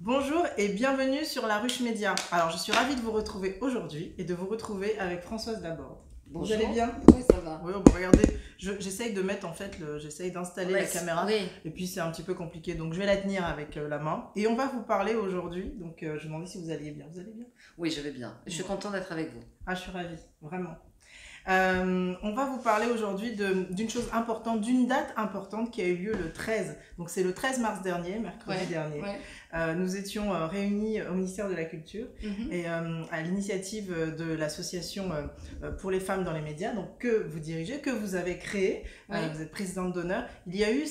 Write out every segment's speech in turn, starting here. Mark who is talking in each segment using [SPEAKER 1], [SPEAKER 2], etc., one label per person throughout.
[SPEAKER 1] Bonjour et bienvenue sur La Ruche Média. Alors, je suis ravie de vous retrouver aujourd'hui et de vous retrouver avec Françoise Laborde.
[SPEAKER 2] Bonjour.
[SPEAKER 1] Vous allez bien?
[SPEAKER 2] Oui, ça va.
[SPEAKER 1] Oui, bon, regardez, j'essaye de mettre en fait, j'essaye d'installer la caméra
[SPEAKER 2] oui.
[SPEAKER 1] et puis c'est un petit peu compliqué, donc je vais la tenir avec la main et on va vous parler aujourd'hui. Donc, je me demandais si vous alliez bien. Vous allez bien?
[SPEAKER 2] Oui, je vais bien. Je suis contente d'être avec vous.
[SPEAKER 1] Ah, je suis ravie, vraiment. On va vous parler aujourd'hui d'une chose importante, d'une date importante qui a eu lieu le 13. Donc c'est le 13 mars dernier, mercredi dernier. Nous étions réunis au ministère de la Culture et à l'initiative de l'association pour les femmes dans les médias, donc que vous dirigez, que vous avez créé, vous êtes présidente d'honneur. Il y a eu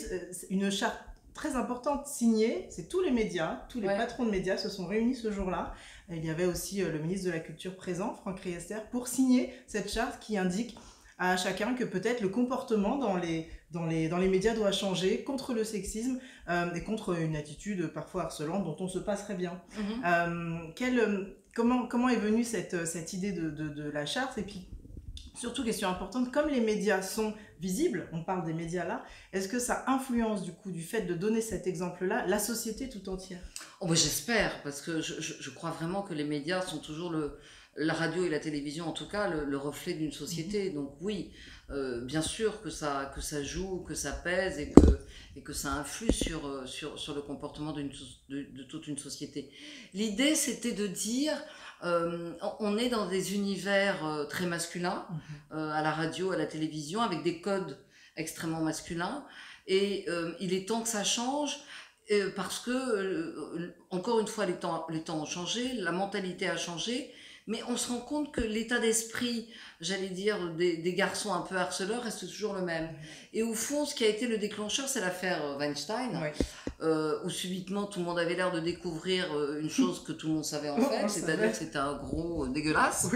[SPEAKER 1] une charte très importante signée, c'est tous les médias, tous les patrons de médias se sont réunis ce jour-là. Il y avait aussi le ministre de la Culture présent, Franck Riester, pour signer cette charte qui indique à chacun que peut-être le comportement dans les médias doit changer contre le sexisme et contre une attitude parfois harcelante dont on se passerait bien. Comment est venue cette idée de la charte? Et puis, surtout, question importante, comme les médias sont visibles, on parle des médias là, est-ce que ça influence du fait de donner cet exemple-là, la société tout entière?
[SPEAKER 2] Oh, bah, j'espère, parce que je crois vraiment que les médias sont toujours la radio et la télévision en tout cas, le reflet d'une société. Donc oui, bien sûr que ça joue, que ça pèse et que ça influe sur le comportement de toute une société. L'idée, c'était de dire... on est dans des univers très masculins, à la radio, à la télévision, avec des codes extrêmement masculins, et il est temps que ça change, parce que, encore une fois, les temps ont changé, la mentalité a changé, mais on se rend compte que l'état d'esprit, j'allais dire, des garçons un peu harceleurs reste toujours le même. Et au fond, ce qui a été le déclencheur, c'est l'affaire Weinstein, où subitement tout le monde avait l'air de découvrir une chose que tout le monde savait en fait, c'est-à-dire que c'était un gros dégueulasse.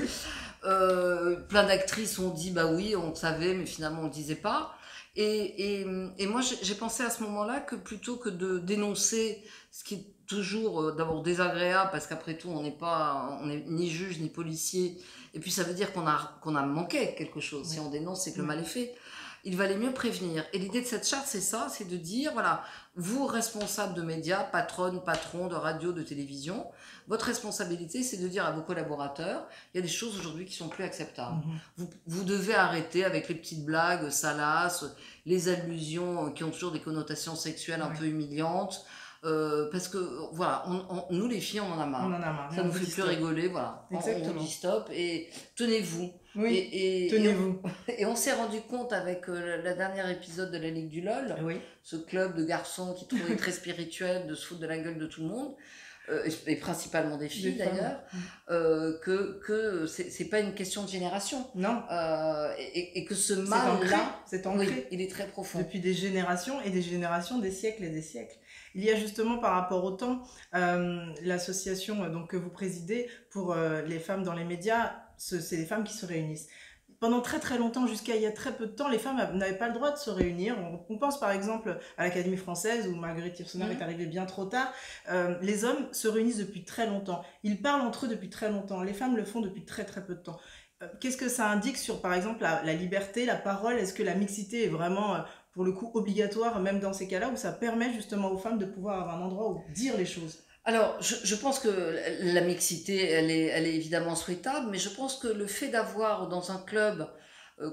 [SPEAKER 2] Plein d'actrices ont dit bah oui, on le savait, mais finalement on le disait pas. Et moi j'ai pensé à ce moment-là que plutôt que de dénoncer ce qui est toujours d'abord désagréable, parce qu'après tout on n'est ni juge ni policier, et puis ça veut dire qu'on a manqué quelque chose. Si on dénonce, c'est que le mal est fait. Il valait mieux prévenir. Et l'idée de cette charte, c'est ça, c'est de dire, voilà, vous, responsables de médias, patronnes, patrons de radio, de télévision, votre responsabilité, c'est de dire à vos collaborateurs, il y a des choses aujourd'hui qui sont plus acceptables. Vous devez arrêter avec les petites blagues salaces, les allusions qui ont toujours des connotations sexuelles un peu humiliantes, parce que, voilà, nous les filles, on en a marre.
[SPEAKER 1] On en a marre.
[SPEAKER 2] Ça nous fait plus rigoler, voilà.
[SPEAKER 1] Exactement.
[SPEAKER 2] On dit stop et tenez-vous.
[SPEAKER 1] Oui, tenez-vous.
[SPEAKER 2] Et on s'est rendu compte avec le dernier épisode de la Ligue du LOL, ce club de garçons qui trouvait très spirituel de se foutre de la gueule de tout le monde, et principalement des filles d'ailleurs, que c'est pas une question de génération.
[SPEAKER 1] Non.
[SPEAKER 2] Et que ce mal-là,
[SPEAKER 1] c'est ancré.
[SPEAKER 2] Oui, il est très profond.
[SPEAKER 1] Depuis des générations et des générations, des siècles et des siècles. Il y a justement par rapport au temps, l'association que vous présidez pour les femmes dans les médias, c'est les femmes qui se réunissent. Pendant très très longtemps, jusqu'à il y a très peu de temps, les femmes n'avaient pas le droit de se réunir. On pense par exemple à l'Académie française où Marguerite Yourcenar est arrivée bien trop tard. Les hommes se réunissent depuis très longtemps. Ils parlent entre eux depuis très longtemps. Les femmes le font depuis très très peu de temps. Qu'est-ce que ça indique sur par exemple la liberté, la parole? Est-ce que la mixité est vraiment pour le coup obligatoire même dans ces cas-là où ça permet justement aux femmes de pouvoir avoir un endroit où dire les choses?
[SPEAKER 2] Alors, je pense que la mixité, elle est évidemment souhaitable, mais je pense que le fait d'avoir dans un club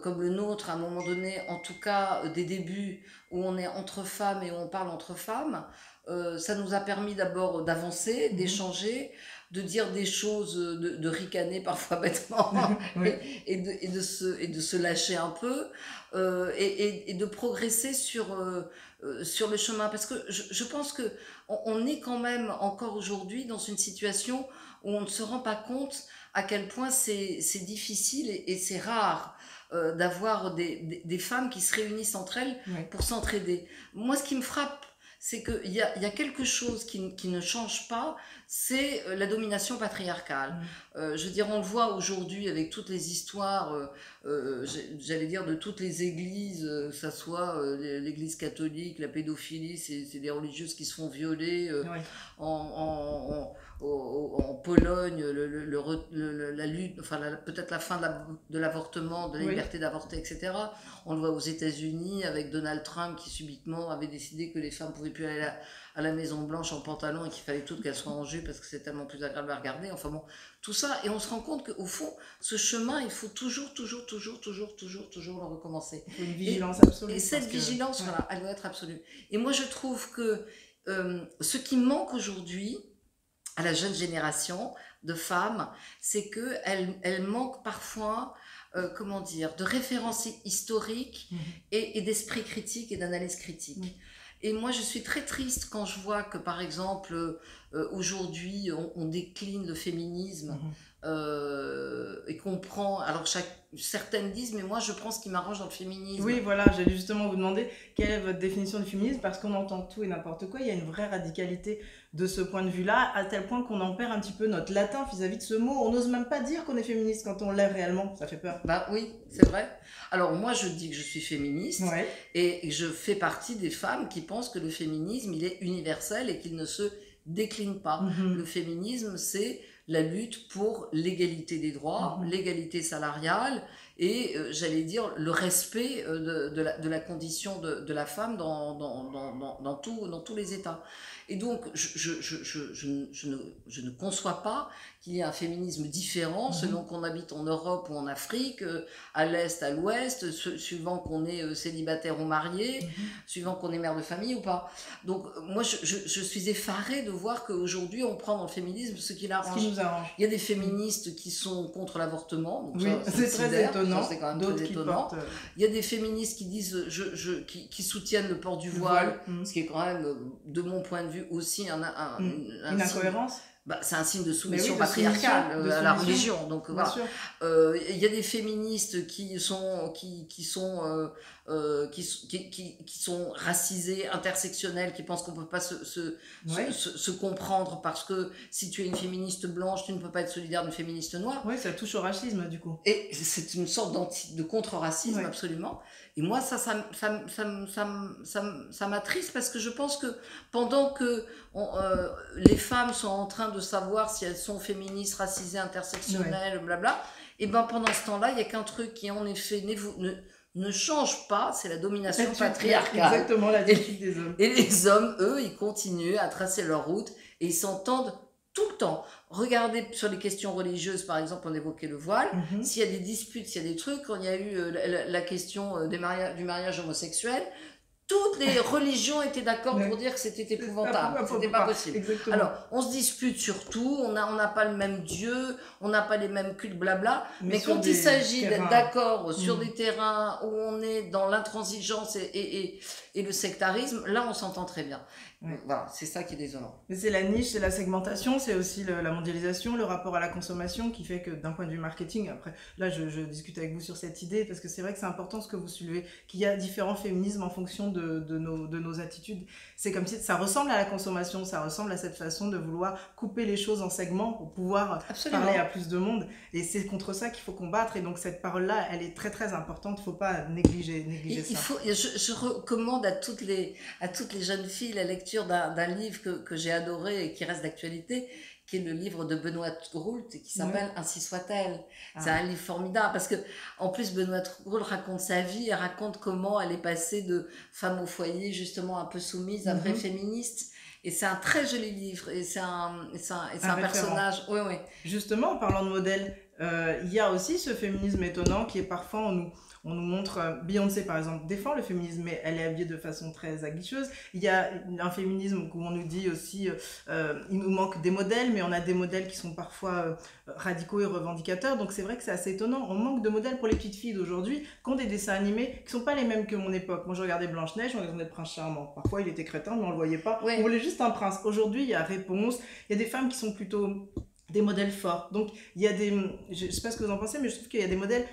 [SPEAKER 2] comme le nôtre, à un moment donné, en tout cas des débuts où on est entre femmes et où on parle entre femmes, ça nous a permis d'abord d'avancer, d'échanger, de dire des choses, de ricaner parfois bêtement, et de se lâcher un peu, et de progresser sur le chemin. Parce que je pense que on est quand même encore aujourd'hui dans une situation où on ne se rend pas compte à quel point c'est difficile et c'est rare d'avoir des femmes qui se réunissent entre elles pour s'entraider. Moi, ce qui me frappe, c'est qu'il y a quelque chose qui ne change pas, c'est la domination patriarcale. Je veux dire, on le voit aujourd'hui avec toutes les histoires, j'allais dire de toutes les églises, que ça soit l'église catholique, la pédophilie, c'est des religieuses qui se font violer en Pologne, la lutte, enfin peut-être la fin de l'avortement, de la liberté d'avorter, etc. On le voit aux États-Unis avec Donald Trump qui subitement avait décidé que les femmes ne pouvaient plus aller à la Maison Blanche en pantalon et qu'il fallait toutes qu'elles soient en jupe parce que c'est tellement plus agréable à regarder. Enfin bon, tout ça, et on se rend compte qu'au fond, ce chemin, il faut toujours le recommencer.
[SPEAKER 1] Il faut une vigilance absolue.
[SPEAKER 2] Et cette vigilance, voilà, elle doit être absolue. Et moi, je trouve que ce qui manque aujourd'hui à la jeune génération de femmes, c'est qu'elles manquent parfois, comment dire, de références historiques et d'esprit critique et d'analyse critique. Et moi, je suis très triste quand je vois que, par exemple, aujourd'hui, on décline le féminisme et qu'on prend... Alors, certaines disent, mais moi, je prends ce qui m'arrange dans le féminisme.
[SPEAKER 1] Oui, voilà, j'allais justement vous demander quelle est votre définition du féminisme, parce qu'on entend tout et n'importe quoi. Il y a une vraie radicalité de ce point de vue-là, à tel point qu'on en perd un petit peu notre latin vis-à-vis de ce mot. On n'ose même pas dire qu'on est féministe quand on l'est réellement. Ça fait peur.
[SPEAKER 2] Bah oui, c'est vrai. Alors moi, je dis que je suis féministe et je fais partie des femmes qui pensent que le féminisme, il est universel et qu'il ne se décline pas. Le féminisme, c'est la lutte pour l'égalité des droits, l'égalité salariale et, j'allais dire, le respect de la condition de la femme dans tous les États. Et donc, je ne conçois pas qu'il y ait un féminisme différent selon qu'on habite en Europe ou en Afrique, à l'Est, à l'Ouest, suivant qu'on est célibataire ou marié, suivant qu'on est mère de famille ou pas. Donc, moi, je suis effarée de voir qu'aujourd'hui, on prend dans le féminisme ce qui l'arrange.
[SPEAKER 1] Ce qui nous arrange.
[SPEAKER 2] Il y a des féministes qui sont contre l'avortement.
[SPEAKER 1] Oui, c'est très étonnant.
[SPEAKER 2] C'est quand même très étonnant. Il y a des féministes qui disent, qui soutiennent le port du voile, ce qui est quand même, de mon point de vue, aussi
[SPEAKER 1] une incohérence.
[SPEAKER 2] C'est un signe de soumission patriarcale à la religion. Donc voilà. Il y a des féministes qui sont racisées, intersectionnelles, qui pensent qu'on ne peut pas se comprendre parce que si tu es une féministe blanche, tu ne peux pas être solidaire d'une féministe noire.
[SPEAKER 1] Oui, ça touche au racisme du coup.
[SPEAKER 2] Et c'est une sorte de contre-racisme, absolument. Et moi, ça m'attriste parce que je pense que pendant que les femmes sont en train de savoir si elles sont féministes, racisées, intersectionnelles, blabla, et ben pendant ce temps-là, il n'y a qu'un truc qui en effet ne change pas, c'est la domination patriarcale.
[SPEAKER 1] Exactement, la technique des hommes.
[SPEAKER 2] Et les hommes, eux, ils continuent à tracer leur route et ils s'entendent tout le temps. Regardez sur les questions religieuses, par exemple, on évoquait le voile. S'il y a des disputes, s'il y a des trucs, quand il y a eu la question du mariage homosexuel, toutes les religions étaient d'accord pour dire que c'était épouvantable, c'était pas possible.
[SPEAKER 1] Exactement.
[SPEAKER 2] Alors, on se dispute sur tout, on n'a pas le même Dieu, on n'a pas les mêmes cultes, blabla. Mais quand il s'agit d'être d'accord sur des terrains où on est dans l'intransigeance et le sectarisme, là, on s'entend très bien. Voilà, c'est ça qui est désolant.
[SPEAKER 1] Mais c'est la niche, c'est la segmentation, c'est aussi la mondialisation, le rapport à la consommation qui fait que d'un point de vue marketing, après, là je discute avec vous sur cette idée parce que c'est vrai que c'est important ce que vous soulevez, qu'il y a différents féminismes en fonction de nos attitudes. C'est comme si ça ressemble à la consommation, ça ressemble à cette façon de vouloir couper les choses en segments pour pouvoir parler à plus de monde. Et c'est contre ça qu'il faut combattre. Et donc cette parole-là, elle est très très importante, il ne faut pas négliger ça.
[SPEAKER 2] Je recommande à toutes les jeunes filles la lecture d'un livre que j'ai adoré et qui reste d'actualité, qui est le livre de Benoît Groult qui s'appelle Ainsi soit-elle. C'est un livre formidable parce que en plus Benoît Groult raconte sa vie, elle raconte comment elle est passée de femme au foyer justement un peu soumise à vraie féministe. Et c'est un très joli livre et c'est un personnage. Oui.
[SPEAKER 1] Justement, en parlant de modèle, il y a aussi ce féminisme étonnant qui est parfois on nous montre, Beyoncé par exemple défend le féminisme, mais elle est habillée de façon très aguicheuse. Il y a un féminisme où on nous dit aussi, il nous manque des modèles, mais on a des modèles qui sont parfois radicaux et revendicateurs. Donc c'est vrai que c'est assez étonnant. On manque de modèles pour les petites filles d'aujourd'hui qui ont des dessins animés qui sont pas les mêmes que mon époque. Moi je regardais Blanche-Neige, on regardait Prince Charmant. Parfois il était crétin, mais on le voyait pas. On voulait juste un prince. Aujourd'hui il y a Réponse, il y a des femmes qui sont plutôt des modèles forts. Donc il y a je sais pas ce que vous en pensez, mais je trouve qu'il y a des modèles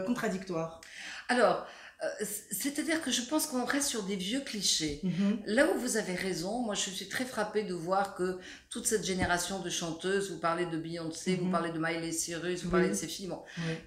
[SPEAKER 1] contradictoires.
[SPEAKER 2] Alors, C'est-à-dire que je pense qu'on reste sur des vieux clichés.
[SPEAKER 1] Mhm.
[SPEAKER 2] Là où vous avez raison, moi je suis très frappée de voir que toute cette génération de chanteuses, vous parlez de Beyoncé, vous parlez de Miley Cyrus, vous parlez de ces filles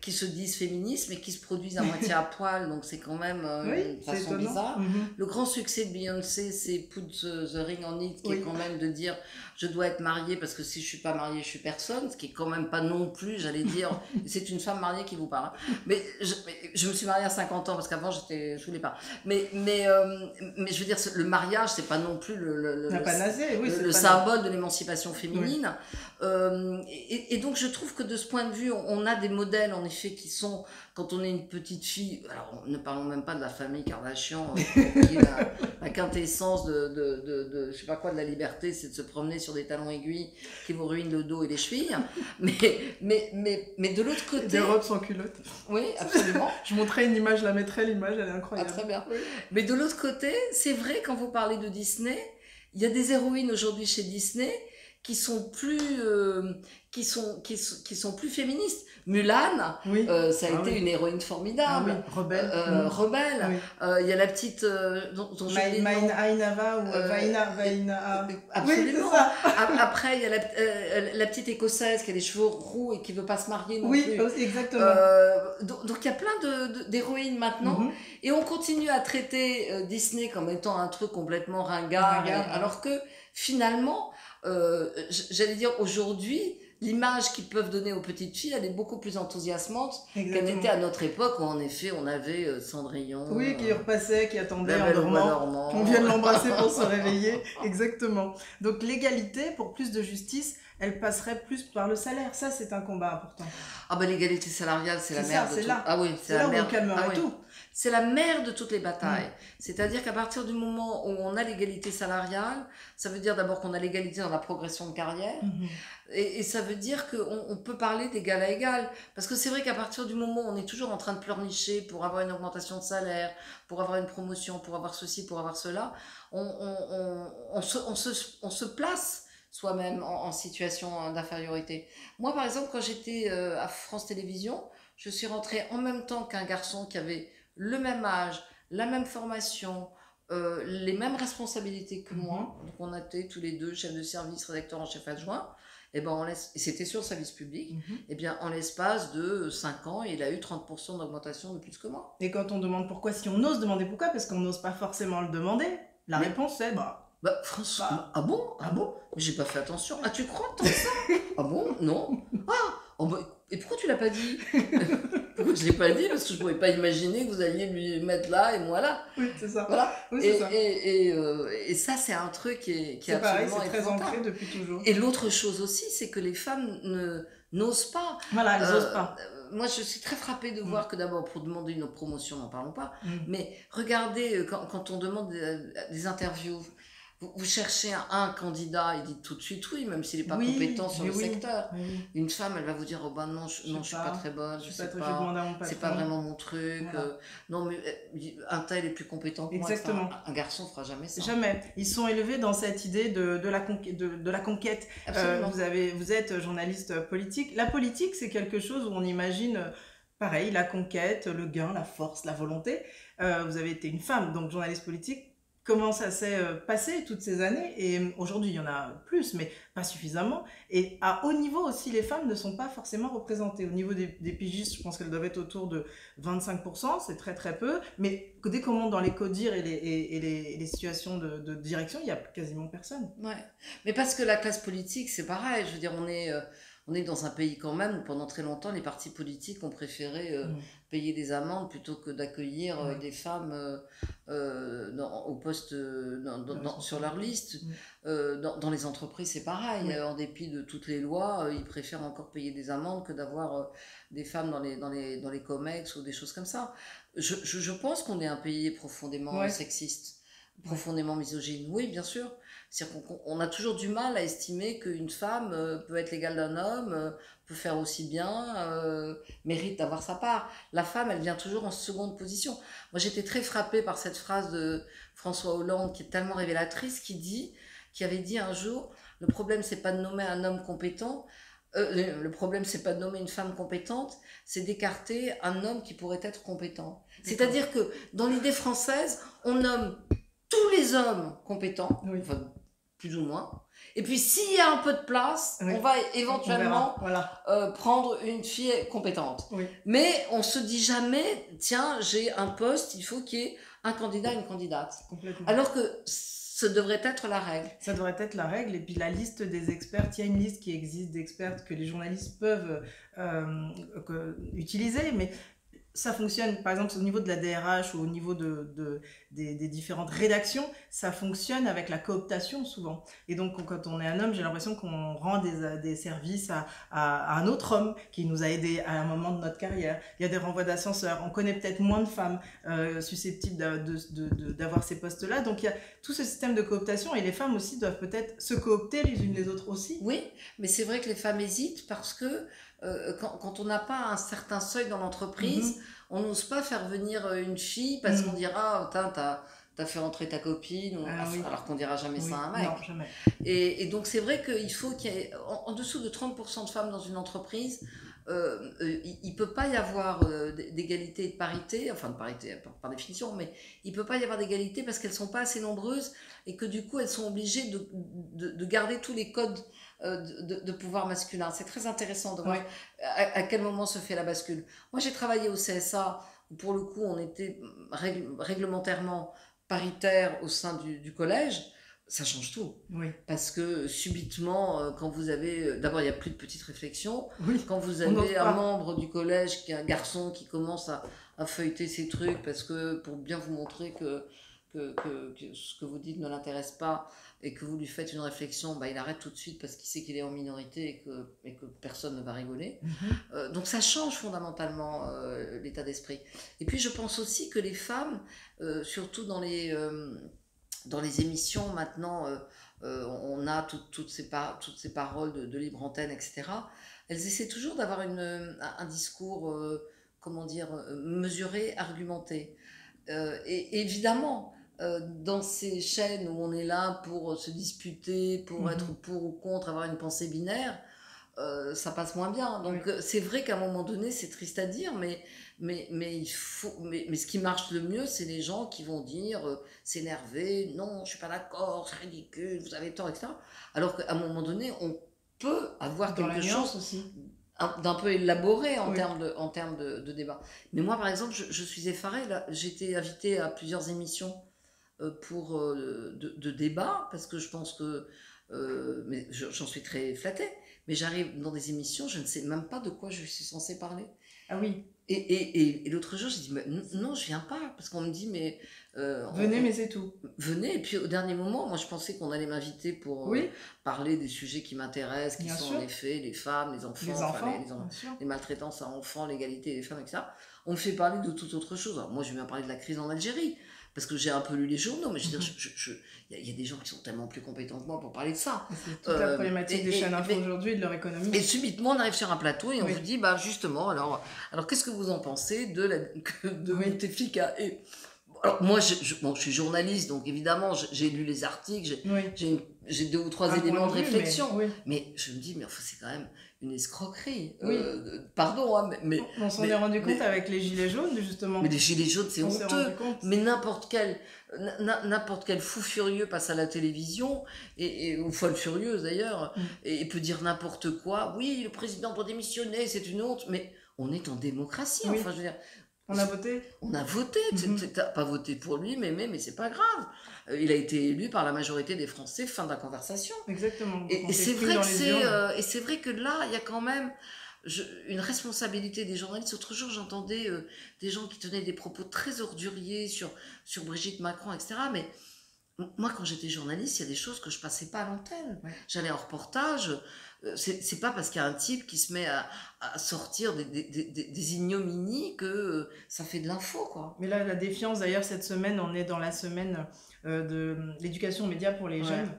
[SPEAKER 2] qui se disent féministes mais qui se produisent à moitié à poil, donc c'est quand même une façon bizarre. Le grand succès de Beyoncé, c'est Put the Ring on It, qui est quand même de dire je dois être mariée parce que si je suis pas mariée, je suis personne, ce qui est quand même pas non plus, j'allais dire, c'est une femme mariée qui vous parle. Mais je me suis mariée à 50 ans parce qu'avant je voulais pas. Mais je veux dire, le mariage, c'est pas non plus le symbole de l'émancipation féminine. Et donc, je trouve que de ce point de vue, on a des modèles, en effet, qui sont, quand on est une petite fille, alors ne parlons même pas de la famille Kardashian, qui est la quintessence de je sais pas quoi, de la liberté, c'est de se promener sur des talons aiguilles qui vous ruinent le dos et les chevilles. Mais de l'autre côté...
[SPEAKER 1] Des robes sans culotte.
[SPEAKER 2] Oui, absolument.
[SPEAKER 1] Je montrerai une image, je la mettrai, l'image, elle est incroyable.
[SPEAKER 2] Ah, très bien. Oui. Mais de l'autre côté, c'est vrai, quand vous parlez de Disney, il y a des héroïnes aujourd'hui chez Disney qui sont plus plus féministes. Mulan, ça a été une héroïne formidable.
[SPEAKER 1] Rebelle.
[SPEAKER 2] Rebelle. Il y a la petite dont
[SPEAKER 1] Ainava ou Vaina.
[SPEAKER 2] Absolument. Après, il y a la petite écossaise qui a les cheveux roux et qui veut pas se marier non plus.
[SPEAKER 1] Oui, exactement.
[SPEAKER 2] Donc il y a plein d'héroïnes maintenant, et on continue à traiter Disney comme étant un truc complètement ringard. Alors que finalement, j'allais dire aujourd'hui, l'image qu'ils peuvent donner aux petites filles, elle est beaucoup plus enthousiasmante qu'elle n'était à notre époque où en effet on avait Cendrillon.
[SPEAKER 1] Oui, qui repassait, qui attendait en dormant, qu'on vienne l'embrasser pour se réveiller. Exactement. Donc l'égalité, pour plus de justice, elle passerait plus par le salaire. Ça, c'est un combat important.
[SPEAKER 2] Ah ben l'égalité salariale, c'est la mère de tout.
[SPEAKER 1] Ah oui, c'est là où on calmerait tout.
[SPEAKER 2] C'est la mère de toutes les batailles. C'est-à-dire qu'à partir du moment où on a l'égalité salariale, ça veut dire d'abord qu'on a l'égalité dans la progression de carrière. Et ça veut dire qu'on peut parler d'égal à égal. Parce que c'est vrai qu'à partir du moment où on est toujours en train de pleurnicher pour avoir une augmentation de salaire, pour avoir une promotion, pour avoir ceci, pour avoir cela, on se place soi-même en situation d'infériorité. Moi, par exemple, quand j'étais à France Télévisions, je suis rentrée en même temps qu'un garçon qui avait le même âge, la même formation, les mêmes responsabilités que moi. Donc on était tous les deux chefs de service, rédacteur en chef adjoint. Et ben c'était sur le service public. Et bien en l'espace de 5 ans, il a eu 30% d'augmentation de plus que moi.
[SPEAKER 1] Et quand on demande pourquoi, si on ose demander pourquoi, parce qu'on n'ose pas forcément le demander, la réponse c'est
[SPEAKER 2] François, ah bon j'ai pas fait attention. Ah, tu crois tant ça? Ah bon? Non. Et pourquoi tu l'as pas dit? Pourquoi je l'ai pas dit? Parce que je pouvais pas imaginer que vous alliez lui mettre là et moi là.
[SPEAKER 1] Oui, c'est ça.
[SPEAKER 2] Voilà.
[SPEAKER 1] Oui, c'est ça.
[SPEAKER 2] Et ça, c'est un truc qui est absolument
[SPEAKER 1] c'est très ancré depuis toujours.
[SPEAKER 2] Et l'autre chose aussi, c'est que les femmes n'osent pas.
[SPEAKER 1] Voilà, elles n'osent pas.
[SPEAKER 2] Moi, je suis très frappée de voir que d'abord, pour demander une promotion, n'en parlons pas, mais regardez, quand on demande des interviews, vous cherchez un candidat, il dit tout de suite oui, même s'il n'est pas compétent sur le secteur. Une femme, elle va vous dire, oh ben non, je suis pas très bonne, je sais pas, c'est pas vraiment mon truc. Non, mais un tel est plus compétent que moi.
[SPEAKER 1] Exactement.
[SPEAKER 2] Un garçon ne fera jamais ça.
[SPEAKER 1] Jamais. Ils sont élevés dans cette idée de la conquête. Vous êtes journaliste politique. La politique, c'est quelque chose où on imagine... Pareil, la conquête, le gain, la force, la volonté. Vous avez été une femme, donc journaliste politique. Comment ça s'est passé toutes ces années? Et aujourd'hui, il y en a plus, mais pas suffisamment. Et à haut niveau aussi, les femmes ne sont pas forcément représentées. Au niveau des pigistes, je pense qu'elles doivent être autour de 25%, c'est très très peu. Mais dès qu'on monte dans les codires et les situations de direction, il n'y a quasiment personne.
[SPEAKER 2] Ouais, mais parce que la classe politique, c'est pareil. Je veux dire, on est dans un pays quand même où pendant très longtemps, les partis politiques ont préféré payer des amendes plutôt que d'accueillir des femmes au poste sur leur liste. Dans les entreprises, c'est pareil. En dépit de toutes les lois, ils préfèrent encore payer des amendes que d'avoir des femmes dans les comex ou des choses comme ça. Je pense qu'on est un pays profondément sexiste, profondément misogyne. Oui, bien sûr. C'est-à-dire qu'on a toujours du mal à estimer qu'une femme peut être l'égale d'un homme, peut faire aussi bien, mérite d'avoir sa part. La femme, elle vient toujours en seconde position. Moi, j'étais très frappée par cette phrase de François Hollande qui est tellement révélatrice, qui avait dit un jour, le problème, c'est pas de nommer un homme compétent, Le problème, c'est pas de nommer une femme compétente, c'est d'écarter un homme qui pourrait être compétent. C'est-à-dire que dans l'idée française, on nomme tous les hommes compétents, enfin, plus ou moins. Et puis s'il y a un peu de place, on va éventuellement prendre une fille compétente. Mais on se dit jamais, tiens, j'ai un poste, il faut qu'il y ait un candidat, une candidate. Alors que ça devrait être la règle.
[SPEAKER 1] Ça devrait être la règle. Et puis la liste des experts, il y a une liste qui existe d'experts que les journalistes peuvent utiliser, mais ça fonctionne, par exemple, au niveau de la DRH ou au niveau des différentes rédactions, ça fonctionne avec la cooptation souvent. Et donc, quand on est un homme, j'ai l'impression qu'on rend des services à un autre homme qui nous a aidés à un moment de notre carrière. Il y a des renvois d'ascenseur. On connaît peut-être moins de femmes susceptibles d'avoir ces postes-là. Donc, il y a tout ce système de cooptation et les femmes aussi doivent peut-être se coopter les unes les autres aussi.
[SPEAKER 2] Oui, mais c'est vrai que les femmes hésitent parce que quand on n'a pas un certain seuil dans l'entreprise, on n'ose pas faire venir une fille parce qu'on dira t'as fait rentrer ta copine, alors qu'on dira jamais ça à un mec.
[SPEAKER 1] Non, jamais.
[SPEAKER 2] Et donc c'est vrai qu'il faut qu'il y ait en dessous de 30% de femmes dans une entreprise. Il ne peut pas y avoir d'égalité et de parité, enfin de parité par définition, mais il ne peut pas y avoir d'égalité parce qu'elles ne sont pas assez nombreuses et que du coup elles sont obligées de garder tous les codes de pouvoir masculin. C'est très intéressant de voir à quel moment se fait la bascule. Moi j'ai travaillé au CSA où pour le coup on était réglementairement paritaire au sein du collège. Ça change tout. Parce que subitement, quand vous avez... D'abord, il n'y a plus de petites réflexions. Quand vous avez un membre du collège, qui est un garçon, qui commence à feuilleter ses trucs, parce que pour bien vous montrer que ce que vous dites ne l'intéresse pas, et que vous lui faites une réflexion, il arrête tout de suite parce qu'il sait qu'il est en minorité et que personne ne va rigoler. Donc ça change fondamentalement l'état d'esprit. Et puis je pense aussi que les femmes, surtout dans les émissions maintenant, on a toutes ces paroles de libre antenne, etc. Elles essaient toujours d'avoir un discours, mesuré, argumenté. Et évidemment, dans ces chaînes où on est là pour se disputer, pour être pour ou contre, avoir une pensée binaire, ça passe moins bien. Donc c'est vrai qu'à un moment donné, c'est triste à dire, mais ce qui marche le mieux, c'est les gens qui vont dire s'énerver, non, je suis pas d'accord, c'est ridicule, vous avez tort, etc. Alors qu'à un moment donné, on peut avoir quelque chose aussi d'un peu élaboré en termes de débat. Mais moi, par exemple, je suis effarée. Là, j'ai été invitée à plusieurs émissions pour de débat, parce que je pense que j'en suis très flattée. Mais j'arrive dans des émissions, je ne sais même pas de quoi je suis censée parler.
[SPEAKER 1] Ah oui.
[SPEAKER 2] Et l'autre jour, j'ai dit, mais non, je viens pas, parce qu'on me dit, mais...
[SPEAKER 1] venez, mais c'est tout.
[SPEAKER 2] Venez, et puis au dernier moment, moi je pensais qu'on allait m'inviter pour parler des sujets qui m'intéressent, qui sont en effet les femmes, les enfants, les maltraitances à enfants, l'égalité des femmes, etc. On me fait parler de toute autre chose. Alors moi je viens parler de la crise en Algérie, parce que j'ai un peu lu les journaux, mais je veux dire, il y a des gens qui sont tellement plus compétents que moi pour parler de ça.
[SPEAKER 1] C'est toute la problématique des chaînes info aujourd'hui et de leur économie.
[SPEAKER 2] Et subitement, on arrive sur un plateau et on vous dit, justement, alors qu'est-ce que vous en pensez de Bouteflika et alors moi, je suis journaliste, donc évidemment, j'ai lu les articles, j'ai 2 ou 3 éléments de réflexion, mais je me dis, mais enfin, c'est quand même une escroquerie. Pardon, mais
[SPEAKER 1] on s'en est rendu compte avec les gilets jaunes, justement.
[SPEAKER 2] Mais les gilets jaunes, c'est honteux. Mais n'importe quel fou furieux passe à la télévision, ou folle furieuse d'ailleurs, et peut dire n'importe quoi. Oui, le président doit démissionner, c'est une honte, mais on est en démocratie, enfin, je veux dire...
[SPEAKER 1] On a voté.
[SPEAKER 2] On a voté. T'as pas voté pour lui, mais c'est pas grave. Il a été élu par la majorité des Français. Fin de la conversation.
[SPEAKER 1] Exactement.
[SPEAKER 2] Et c'est vrai que là, il y a quand même une responsabilité des journalistes. L'autre jour, j'entendais des gens qui tenaient des propos très orduriers sur Brigitte Macron, etc. Mais moi, quand j'étais journaliste, il y a des choses que je passais pas à l'antenne. J'allais en reportage. C'est pas parce qu'il y a un type qui se met à sortir des ignominies que ça fait de l'info, quoi.
[SPEAKER 1] Mais là, la défiance, d'ailleurs, cette semaine, on est dans la semaine de l'éducation aux médias pour les jeunes.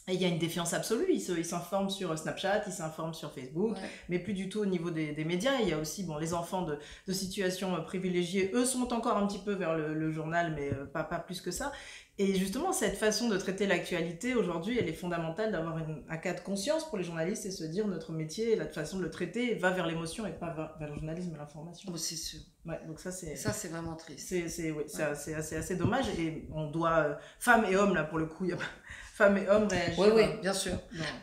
[SPEAKER 1] Et il y a une défiance absolue. Ils s'informent sur Snapchat, ils s'informent sur Facebook, mais plus du tout au niveau des médias. Il y a aussi les enfants de situations privilégiées. Eux sont encore un petit peu vers le journal, mais pas plus que ça. Et justement, cette façon de traiter l'actualité, aujourd'hui, elle est fondamentale d'avoir un cas de conscience pour les journalistes et se dire notre métier, la façon de le traiter va vers l'émotion et pas vers le journalisme et l'information.
[SPEAKER 2] Oh, c'est sûr.
[SPEAKER 1] Ouais, donc ça, c'est
[SPEAKER 2] vraiment triste.
[SPEAKER 1] C'est assez dommage et on doit, femmes et hommes, là, pour le coup, il y a femmes et hommes réagir.
[SPEAKER 2] Oui, bien sûr.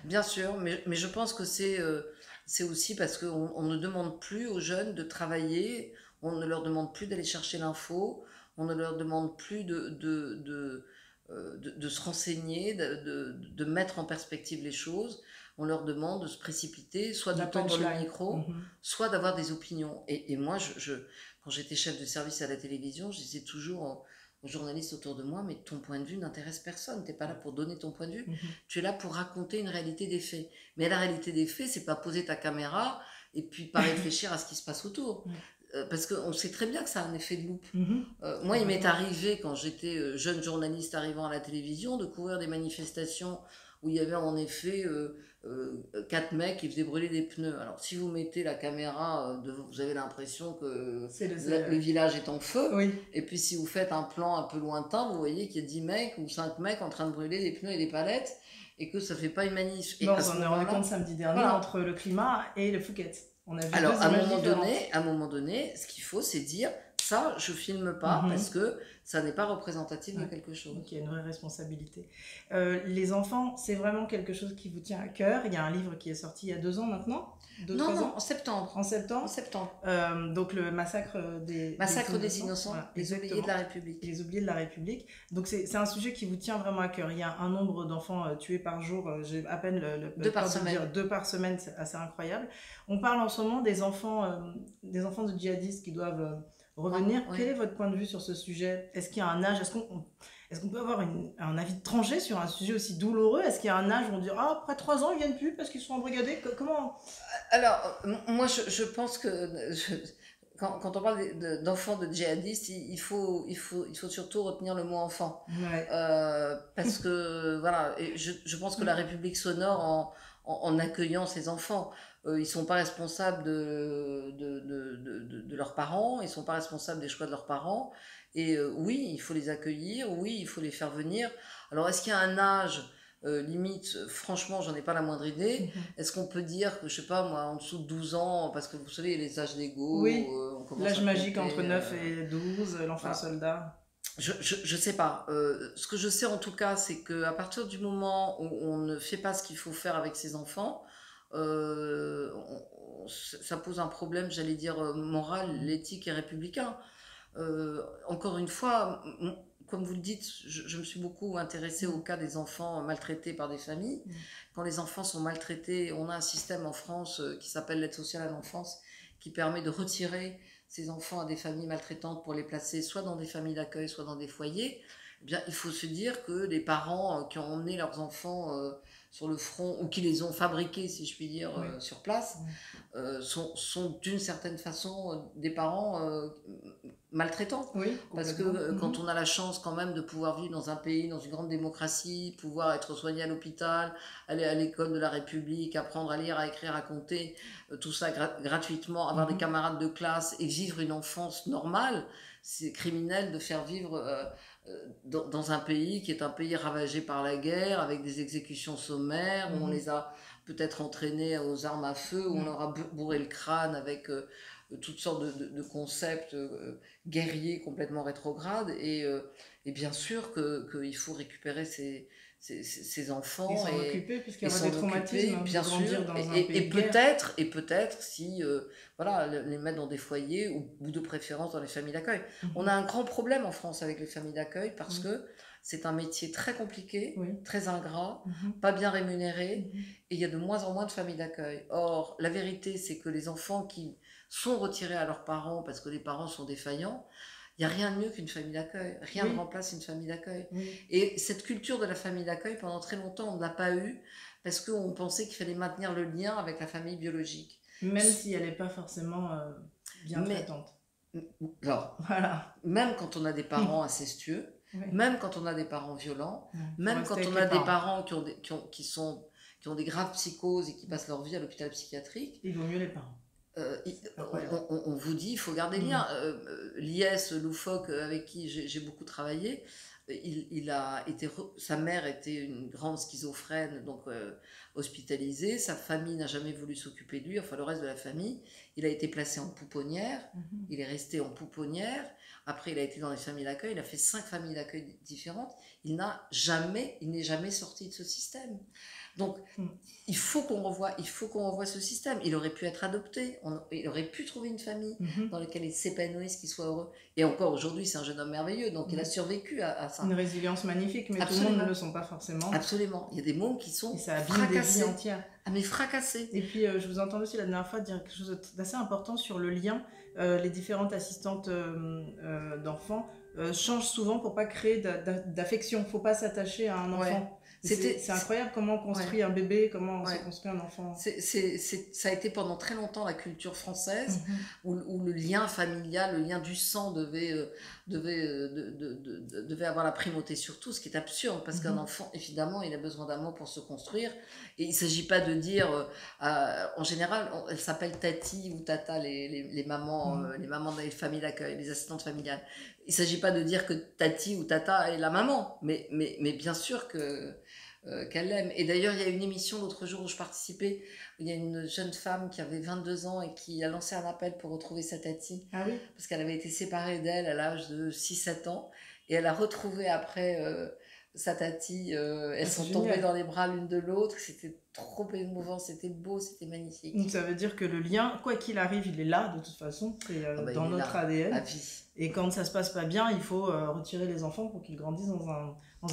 [SPEAKER 2] Bien sûr, mais je pense que c'est aussi parce qu'on ne demande plus aux jeunes de travailler, on ne leur demande plus d'aller chercher l'info, on ne leur demande plus de se renseigner, de mettre en perspective les choses. On leur demande de se précipiter, soit de tendre le micro, soit d'avoir des opinions. Et moi, quand j'étais chef de service à la télévision, je disais toujours aux journalistes autour de moi, mais ton point de vue n'intéresse personne, tu n'es pas là pour donner ton point de vue, tu es là pour raconter une réalité des faits. Mais la réalité des faits, c'est pas poser ta caméra et puis pas réfléchir à ce qui se passe autour. Parce qu'on sait très bien que ça a un effet de loupe. Moi, il m'est arrivé, quand j'étais jeune journaliste arrivant à la télévision, de couvrir des manifestations où il y avait en effet 4 mecs qui faisaient brûler des pneus. Alors, si vous mettez la caméra, vous avez l'impression que le village est en feu. Et puis, si vous faites un plan un peu lointain, vous voyez qu'il y a 10 mecs ou 5 mecs en train de brûler des pneus et des palettes et que ça ne fait pas une manif.
[SPEAKER 1] On s'en est rendu compte samedi dernier entre le climat et le Phuket. On a vu
[SPEAKER 2] alors, à un moment donné, ce qu'il faut, c'est dire ça, je filme pas parce que ça n'est pas représentatif de quelque chose.
[SPEAKER 1] Donc, il y a une vraie responsabilité. Les enfants, c'est vraiment quelque chose qui vous tient à cœur. Il y a un livre qui est sorti il y a 2 ans maintenant.
[SPEAKER 2] Non, en septembre.
[SPEAKER 1] En septembre. Donc, le massacre des
[SPEAKER 2] innocents, voilà, les oubliés de la République.
[SPEAKER 1] Les oubliés de la République. Donc, c'est un sujet qui vous tient vraiment à cœur. Il y a un nombre d'enfants tués par jour. J'ai à peine le
[SPEAKER 2] 2 par semaine.
[SPEAKER 1] Dire 2 par semaine, c'est assez incroyable. On parle en ce moment des enfants de djihadistes qui doivent revenir. Quel est votre point de vue sur ce sujet? Est-ce qu'il y a un âge? Est-ce qu'on peut avoir un avis tranché sur un sujet aussi douloureux? Est-ce qu'il y a un âge où on dit après 3 ans ils viennent plus parce qu'ils sont embrigadés? Comment?
[SPEAKER 2] Alors moi je pense que quand on parle d'enfants de djihadistes, il faut surtout retenir le mot enfant. Parce que voilà, et je pense que la République s'honore en accueillant ces enfants. Ils ne sont pas responsables de leurs parents, ils ne sont pas responsables des choix de leurs parents. Et oui, il faut les accueillir, oui, il faut les faire venir. Alors, est-ce qu'il y a un âge limite? Franchement, j'en ai pas la moindre idée. Est-ce qu'on peut dire que, je sais pas moi, en dessous de 12 ans, parce que vous savez, les âges légaux...
[SPEAKER 1] Oui, l'âge magique entre 9 et 12, l'enfant soldat.
[SPEAKER 2] Je sais pas. Ce que je sais en tout cas, c'est qu'à partir du moment où on ne fait pas ce qu'il faut faire avec ses enfants, ça pose un problème, j'allais dire, moral, éthique et républicain. Encore une fois, comme vous le dites, je me suis beaucoup intéressée au cas des enfants maltraités par des familles. Quand les enfants sont maltraités, on a un système en France qui s'appelle l'aide sociale à l'enfance, qui permet de retirer ces enfants à des familles maltraitantes pour les placer soit dans des familles d'accueil, soit dans des foyers. Eh bien, il faut se dire que les parents qui ont emmené leurs enfants sur le front, ou qui les ont fabriqués, si je puis dire, sur place, sont d'une certaine façon des parents maltraitants. Parce que quand on a la chance quand même de pouvoir vivre dans un pays, dans une grande démocratie, pouvoir être soigné à l'hôpital, aller à l'école de la République, apprendre à lire, à écrire, à compter, tout ça gratuitement, avoir des camarades de classe et vivre une enfance normale, c'est criminel de faire vivre... dans un pays qui est un pays ravagé par la guerre, avec des exécutions sommaires, où on les a peut-être entraînés aux armes à feu, où on leur a bourré le crâne avec toutes sortes de concepts guerriers complètement rétrogrades. Et bien sûr qu'il faut récupérer ces enfants.
[SPEAKER 1] Ils sont occupés puisqu'il y aura des traumatismes,
[SPEAKER 2] bien sûr.
[SPEAKER 1] Dans
[SPEAKER 2] Et peut-être si voilà, les mettre dans des foyers ou de préférence dans les familles d'accueil. On a un grand problème en France avec les familles d'accueil parce que c'est un métier très compliqué, très ingrat, pas bien rémunéré, et il y a de moins en moins de familles d'accueil. Or, la vérité, c'est que les enfants qui sont retirés à leurs parents parce que les parents sont défaillants, il n'y a rien de mieux qu'une famille d'accueil. Rien ne remplace une famille d'accueil. Et cette culture de la famille d'accueil, pendant très longtemps, on ne l'a pas eue parce qu'on pensait qu'il fallait maintenir le lien avec la famille biologique.
[SPEAKER 1] Même si elle n'est pas forcément bien traitante.
[SPEAKER 2] Alors, même quand on a des parents incestueux, même quand on a des parents violents, même quand on a des parents qui ont des graves psychoses et qui passent leur vie à l'hôpital psychiatrique,
[SPEAKER 1] il vaut mieux les parents.
[SPEAKER 2] On vous dit, il faut garder le lien. L'IS, l'UFOC, avec qui j'ai beaucoup travaillé, sa mère était une grande schizophrène, donc hospitalisée. Sa famille n'a jamais voulu s'occuper de lui, enfin le reste de la famille. Il a été placé en pouponnière, il est resté en pouponnière. Après, il a été dans les familles d'accueil, il a fait 5 familles d'accueil différentes. Il n'est jamais sorti de ce système. Donc, il faut qu'on revoie ce système. Il aurait pu être adopté, il aurait pu trouver une famille dans laquelle il s'épanouisse, qu'il soit heureux. Et encore aujourd'hui, c'est un jeune homme merveilleux, donc il a survécu à ça.
[SPEAKER 1] Une résilience magnifique, mais
[SPEAKER 2] Absolument.
[SPEAKER 1] tout le monde ne le sont pas forcément.
[SPEAKER 2] Absolument. Il y a des mômes qui sont
[SPEAKER 1] fracassés. Des vies entières.
[SPEAKER 2] Ah, mais fracassés.
[SPEAKER 1] Et puis, je vous entends aussi la dernière fois dire quelque chose d'assez important sur le lien. Les différentes assistantes d'enfants changent souvent pour pas créer d'affection. Il ne faut pas s'attacher à un enfant.
[SPEAKER 2] Ouais.
[SPEAKER 1] C'est incroyable comment on construit un bébé, comment on se construit un enfant.
[SPEAKER 2] Ça a été pendant très longtemps la culture française où le lien familial, le lien du sang devait avoir la primauté sur tout, ce qui est absurde parce qu'un enfant, évidemment, il a besoin d'amour pour se construire. Et il ne s'agit pas de dire, en général, elles s'appellent tati ou tata, les mamans, les mamans des familles d'accueil, les assistantes familiales. Il ne s'agit pas de dire que tati ou tata est la maman, mais bien sûr qu'elle l'aime. Et d'ailleurs, il y a une émission l'autre jour où je participais, où il y a une jeune femme qui avait 22 ans et qui a lancé un appel pour retrouver sa tati.
[SPEAKER 1] Ah oui.
[SPEAKER 2] Parce qu'elle avait été séparée d'elle à l'âge de 6-7 ans. Et elle a retrouvé après sa tati. Elles sont tombées dans les bras l'une de l'autre. C'était trop émouvant, c'était beau, c'était magnifique.
[SPEAKER 1] Donc ça veut dire que le lien, quoi qu'il arrive, il est là de toute façon. C'est dans notre ADN.
[SPEAKER 2] La vie.
[SPEAKER 1] Et quand ça se passe pas bien, il faut retirer les enfants pour qu'ils grandissent dans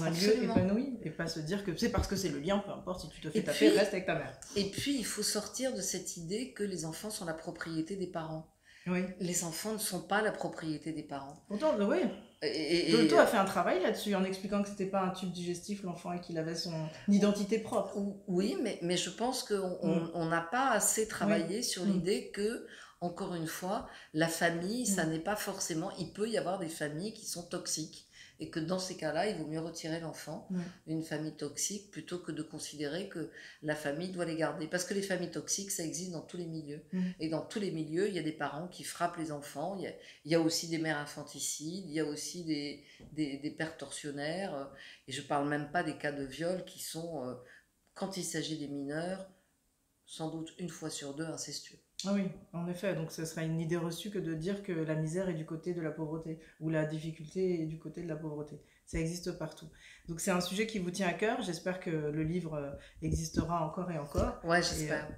[SPEAKER 1] un lieu épanoui et pas se dire que c'est parce que c'est le lien, peu importe si tu te fais taper, reste avec ta mère.
[SPEAKER 2] Et puis il faut sortir de cette idée que les enfants sont la propriété des parents.
[SPEAKER 1] Oui.
[SPEAKER 2] Les enfants ne sont pas la propriété des parents.
[SPEAKER 1] Pourtant, oui. Dolto a fait un travail là-dessus en expliquant que c'était pas un tube digestif l'enfant et qu'il avait son identité propre.
[SPEAKER 2] Oui, mais je pense qu'on n'a pas assez travaillé sur l'idée que, encore une fois, la famille, ça n'est pas forcément... Il peut y avoir des familles qui sont toxiques. Et que dans ces cas-là, il vaut mieux retirer l'enfant d'une famille toxique plutôt que de considérer que la famille doit les garder. Parce que les familles toxiques, ça existe dans tous les milieux. Et dans tous les milieux, il y a des parents qui frappent les enfants, il y a aussi des mères infanticides, il y a aussi des pères tortionnaires. Et je ne parle même pas des cas de viol qui sont, quand il s'agit des mineurs, sans doute 1 fois sur 2 incestueux.
[SPEAKER 1] Ah oui, en effet, donc ce serait une idée reçue que de dire que la misère est du côté de la pauvreté ou la difficulté est du côté de la pauvreté. Ça existe partout. Donc c'est un sujet qui vous tient à cœur. J'espère que le livre existera encore et encore.
[SPEAKER 2] Ouais, j'espère.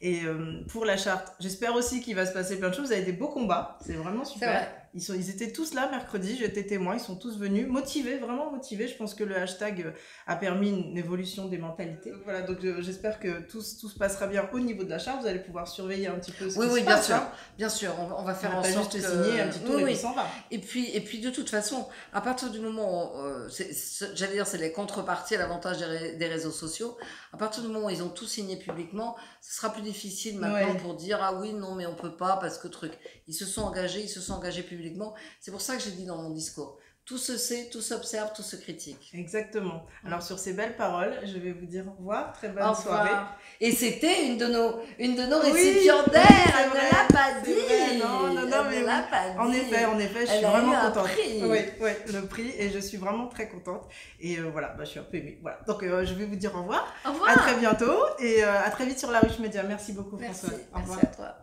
[SPEAKER 1] Et pour la charte, j'espère aussi qu'il va se passer plein de choses. Vous avez des beaux combats, c'est vraiment super. Ils étaient tous là mercredi, j'étais témoin, ils sont tous venus, motivés, vraiment motivés. Je pense que le hashtag a permis une évolution des mentalités. Donc voilà, donc j'espère que tout se passera bien au niveau de la charte. Vous allez pouvoir surveiller un petit peu ce qui se passe.
[SPEAKER 2] Oui, bien sûr, on va faire en sorte
[SPEAKER 1] que... signer un petit tour et puis s'en va.
[SPEAKER 2] Et puis de toute façon, à partir du moment où, j'allais dire, c'est les contreparties à l'avantage des réseaux sociaux, à partir du moment où ils ont tout signé publiquement, ce sera plus difficile maintenant pour dire ah oui, non, mais on peut pas parce que truc. Ils se sont engagés publiquement. C'est pour ça que j'ai dit dans mon discours, tout se sait, tout s'observe, tout se critique.
[SPEAKER 1] Exactement. Alors sur ces belles paroles, je vais vous dire au revoir, très bonne soirée.
[SPEAKER 2] Et c'était une de nos récipiendaires, elle ne l'a pas dit.
[SPEAKER 1] Non, mais en effet, je suis vraiment contente. Oui, le prix, et je suis vraiment très contente. Et voilà, je suis un peu émue. Voilà. Donc je vais vous dire au revoir.
[SPEAKER 2] Au revoir.
[SPEAKER 1] À très bientôt et à très vite sur La Ruche Média. Merci beaucoup, François.
[SPEAKER 2] Merci à toi.